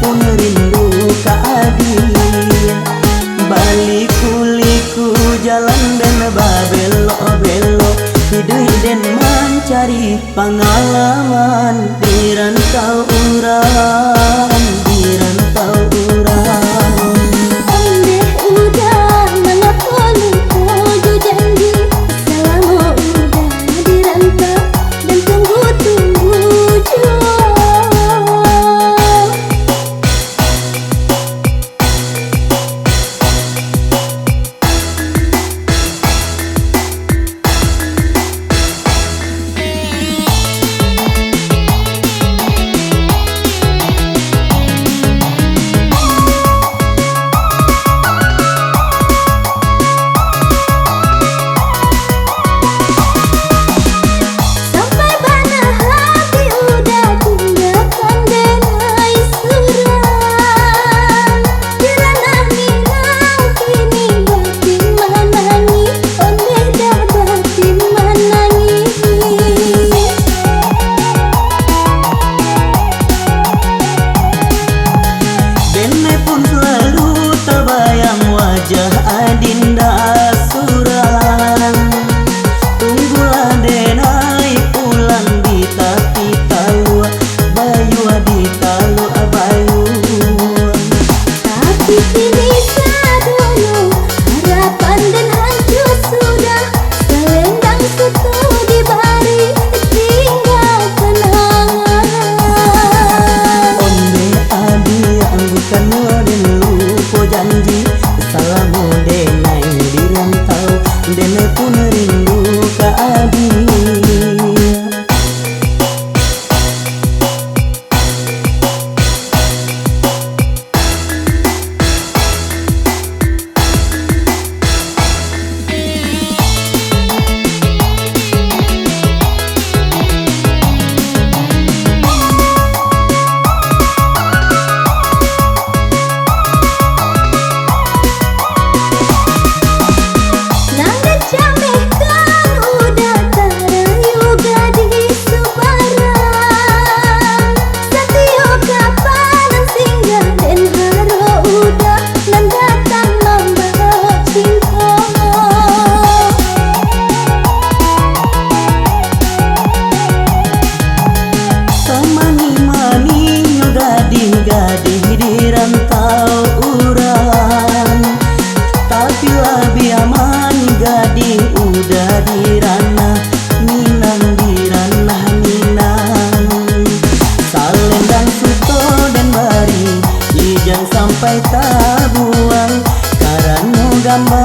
pun rindu ka adi. Baliku-liku jalan dan babelok-belok, hidup dan mencari pengalaman di rantau urang, di rantau urang. Ondeh udah mengapa lupa jo janji, selama udah di rantau dan tunggu-tunggu jo. Adinda surang, tunggulah denai pulang di tapi talu bayu di talu abayu. Tapi kini sadono harapan dan hancur sudah, selendang sutu di bari tinggal kenangan. Onde adi anggukan dan lupa janji, salamu denai di rantau, denai pun rindu ka adi. Gadih di rantau urang, tapi lebih aman gadih udah di ranah Minang, di ranah Minang. Salendang suto dan bari, ijan sampai tak buang, karena gambar